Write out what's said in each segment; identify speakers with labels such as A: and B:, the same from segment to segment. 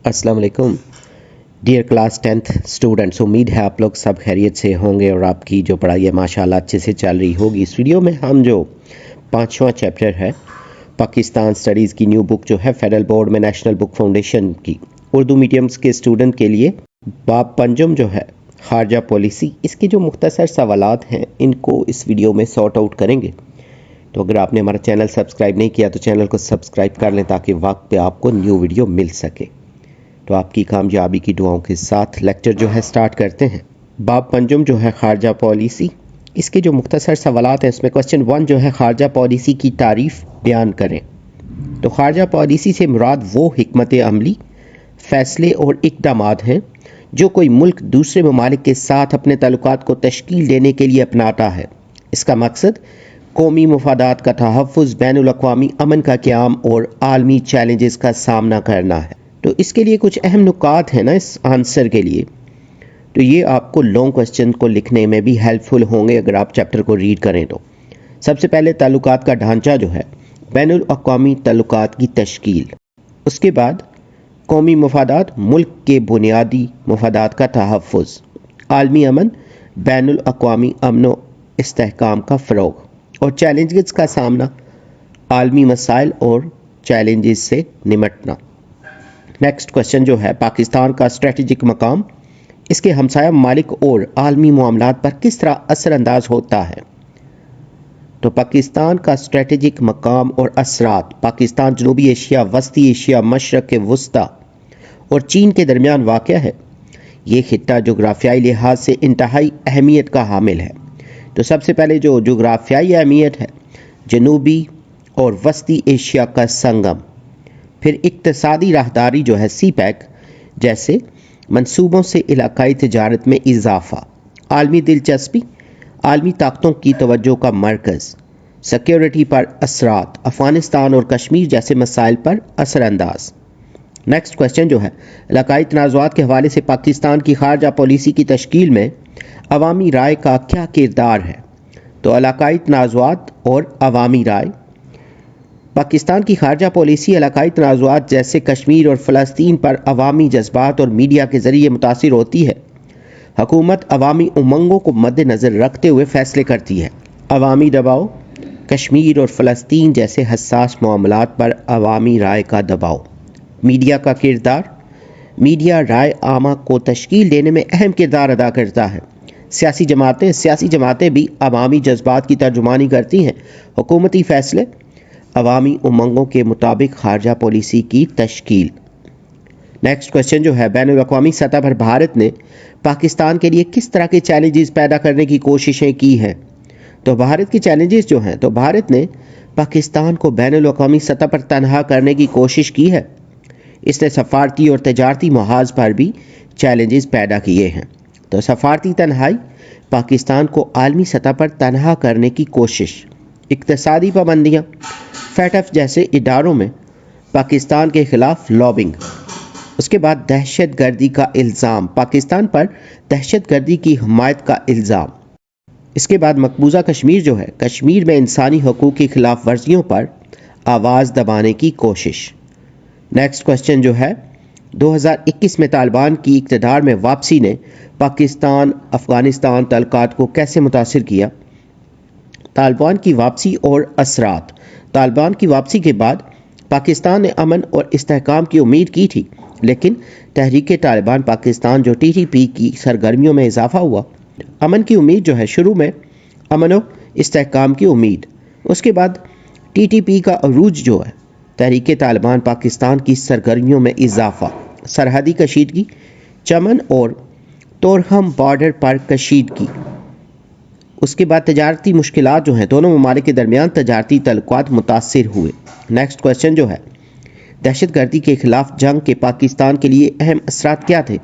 A: अस्सलाम वालेकुम dear class 10th students. उम्मीद है आप लोग सब खैरियत से होंगे और आपकी जो पढ़ाई है माशाल्लाह अच्छे से चल रही होगी। इस वीडियो में हम जो 5वां चैप्टर है पाकिस्तान स्टडीज़ की न्यू बुक जो है फेडरल बोर्ड में नेशनल बुक फाउंडेशन की उर्दू मीडियम्स के स्टूडेंट के लिए बाब पंजम जो है खारजा पॉलिसी, इसके जो मुख्तसर सवालात हैं इनको इस वीडियो में सॉर्ट आउट करेंगे। तो अगर आपने हमारा चैनल सब्सक्राइब नहीं किया तो चैनल को सब्सक्राइब कर लें ताकि वक्त पे आपको न्यू वीडियो मिल सके। तो आपकी कामयाबी की दुआओं के साथ लेक्चर जो है स्टार्ट करते हैं। बाब पंजम जो है खारजा पॉलिसी, इसके जो मुख्तसर सवालात हैं इसमें क्वेश्चन 1 जो है खारजा पॉलिसी की तारीफ बयान करें। तो खारजा पॉलिसी से मुराद वो हिकमत अमली, फैसले और इक़दामात हैं जो कोई मुल्क दूसरे ममालिक के साथ अपने ताल्लुकात को तश्कील देने के लिए अपनाता है। इसका मकसद कौमी मफादात का तहफ़्फ़ुज़, बैनुल अक़वामी अमन का क़याम और आलमी चैलेंजेस का सामना करना है। तो इसके लिए कुछ अहम नुकात हैं ना इस आंसर के लिए, तो ये आपको लॉन्ग क्वेश्चन को लिखने में भी हेल्पफुल होंगे अगर आप चैप्टर को रीड करें। तो सबसे पहले ताल्लुकात का ढांचा जो है बैनुल अक़वामी ताल्लुकात की तश्कील, उसके बाद कौमी मफादात, मुल्क के बुनियादी मफादात का तहफ़्फ़ुज़, आलमी अमन, बैनुल अक़वामी अमन व इस्तेहकाम का फ़रोग़ और चैलेंजेस का सामना, आलमी मसाइल और चैलेंजेस से निमटना। नेक्स्ट क्वेश्चन जो है पाकिस्तान का स्ट्रेटजिक मकाम, इसके हमसाया ममालिक और आलमी मामलात पर किस तरह असरअंदाज होता है। तो पाकिस्तान का स्ट्रेटजिक मकाम और असरात, पाकिस्तान जनूबी एशिया, वस्ती एशिया, मशरक़ वस्ता और चीन के दरमियान वाक़या है। ये खित्ता जोग्राफियाई लिहाज से इंतहाई अहमियत का हामिल है। तो सबसे पहले जो जोग्राफियाई अहमियत है, जनूबी और वस्ती एशिया का संगम, फिर इक्तसादी राहदारी जो है CPEC जैसे मंसूबों से इलाकाई तिजारत में इजाफा, आलमी दिलचस्पी, आलमी ताकतों की तवज्जो का मरकज़, सिक्योरिटी पर असरात, अफ़गानिस्तान और कश्मीर जैसे मसाइल पर असरअंदाज। नेक्स्ट क्वेश्चन जो है इलाकाई तनाज़ुआत के हवाले से पाकिस्तान की खारजा पॉलिसी की तश्कील में अवामी राय का क्या किरदार है। तो इलाकाई तनाज़ुआत और अवामी राय, पाकिस्तान की खारजा पॉलिसी इलाकाई तनाज़ुआत जैसे कश्मीर और फ़लस्तीन पर अवामी जज्बात और मीडिया के ज़रिए मुतासिर होती है। हुकूमत अवामी उमंगों को मद्देनज़र रखते हुए फ़ैसले करती है। अवामी दबाव, कश्मीर और फ़लस्तीन जैसे हसास मामलात पर अवामी राय का दबाव। मीडिया का किरदार, मीडिया राय आमा को तश्कील देने में अहम किरदार अदा करता है। सियासी जमातें भी अवामी जज्बात की तर्जुमानी करती हैं। हुकूमती फ़ैसले अवामी उमंगों के मुताबिक खारजा पॉलिसी की तश्कील। नेक्स्ट क्वेश्चन जो है बैनुल अक़वामी सतह पर भारत ने पाकिस्तान के लिए किस तरह के चैलेंजेस पैदा करने की कोशिशें की हैं। तो भारत के चैलेंजेस जो हैं, तो भारत ने पाकिस्तान को बैनुल अक़वामी सतह पर तनहा करने की कोशिश की है। इसने सफारती और तजारती महाज पर भी चैलेंजेस पैदा किए हैं। तो सफारती तन्हाई, पाकिस्तान को आलमी सतह पर तनहा करने की कोशिश, इक़्तिसादी पाबंदियाँ, FATF जैसे इदारों में पाकिस्तान के ख़िलाफ़ लॉबिंग, उसके बाद दहशत गर्दी का इल्ज़ाम, पाकिस्तान पर दहशत गर्दी की हमायत का इल्ज़ाम। इसके बाद मकबूजा कश्मीर जो है, कश्मीर में इंसानी हकूक़ की ख़िलाफ़ वर्जियों पर आवाज़ दबाने की कोशिश। नेक्स्ट क्वेश्चन जो है 2021 में तालिबान की इक़्तिदार में वापसी ने पाकिस्तान अफ़गानिस्तान ताल्लुकात को कैसे मुतासिर किया। तालिबान की वापसी और असरात, तालिबान की वापसी के बाद पाकिस्तान ने अमन और इस्तेहकाम की उम्मीद की थी, लेकिन तहरीक तालिबान पाकिस्तान जो TTP की सरगर्मियों में इजाफा हुआ। अमन की उम्मीद जो है, शुरू में अमन और इस्तेहकाम की उम्मीद, उसके बाद TTP का अरूज जो है, तहरीक तालिबान पाकिस्तान की सरगर्मियों में इजाफा, सरहदी कशीदगी, चमन और तोरहम बॉर्डर पर कशीदगी, उसके बाद तजारती मुश्किलात जो हैं, दोनों ममालिक के दरमियान तजारती तल्लुकात मुतासिर हुए। नेक्स्ट क्वेश्चन जो है दहशत गर्दी के ख़िलाफ़ जंग के पाकिस्तान के लिए अहम असरात क्या थे।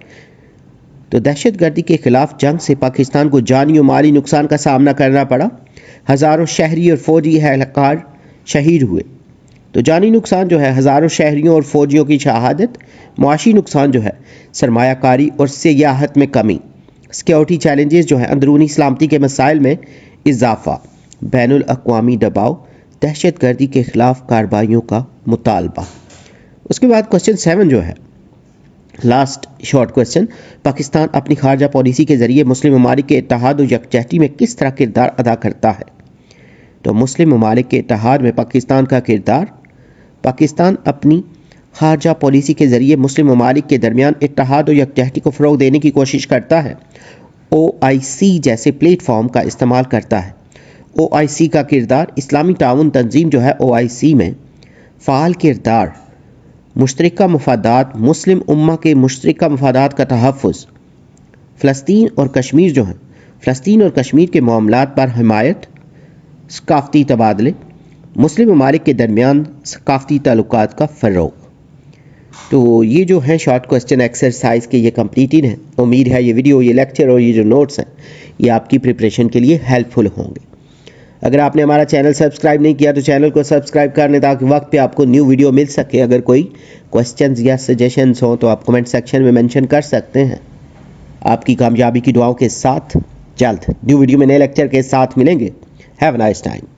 A: तो दहशत गर्दी के ख़िलाफ़ जंग से पाकिस्तान को जानी और माली नुकसान का सामना करना पड़ा। हज़ारों शहरी और फ़ौजी एहलकार शहीद हुए। तो जानी नुकसान जो है हज़ारों शहरियों और फ़ौजियों की शहादत, मुआशी नुकसान जो है सरमायाकारी और सियाहत में कमी, सिक्योरिटी चैलेंजेस जो है अंदरूनी सलामती के मसाइल में इजाफा, बैनुल अक़वामी दबाव, दहशत गर्दी के ख़िलाफ़ कार्रवाइयों का मुतालबा। उसके बाद क्वेश्चन 7 जो है لاسٹ شارٹ کوسچن، پاکستان اپنی خارجہ پالیسی کے ذریعے مسلم ممالک کے اتحاد و یکجہتی میں کس طرح کردار ادا کرتا ہے؟ تو مسلم ممالک کے اتحاد میں پاکستان کا کردار، پاکستان اپنی خارجہ پالیسی کے ذریعے مسلم ممالک کے درمیان اتحاد و یکجہتی کو فروغ دینے کی کوشش کرتا ہے، OIC جیسے پلیٹ فارم کا استعمال کرتا ہے۔ OIC کا کردار، اسلامی تعاون تنظیم جو ہے OIC میں فعال کردار، مشترکہ مفادات، مسلم امہ کے مشترکہ مفادات کا تحفظ، فلسطین اور کشمیر جو ہیں، فلسطین اور کشمیر کے معاملات پر حمایت، ثقافتی تبادلے، مسلم ممالک کے درمیان ثقافتی تعلقات کا فروغ۔ تو یہ جو ہیں شارٹ کوسچن ایکسرسائز کے یہ کمپلیٹڈ ہیں۔ امید ہے یہ ویڈیو، یہ لیکچر اور یہ جو نوٹس ہیں یہ آپ کی پریپریشن کے لیے ہیلپ فل ہوں گے۔ اگر آپ نے ہمارا چینل سبسکرائب نہیں کیا تو چینل کو سبسکرائب کر لیں تاکہ وقت پہ آپ کو نیو ویڈیو مل سکے۔ اگر کوئی کوسچنز یا سجیشنز ہوں تو آپ کمنٹ سیکشن میں مینشن کر سکتے ہیں۔ آپ کی کامیابی کی دعاؤں کے ساتھ جلد نیو ویڈیو میں نئے لیکچر کے ساتھ ملیں گے۔ Have a nice time.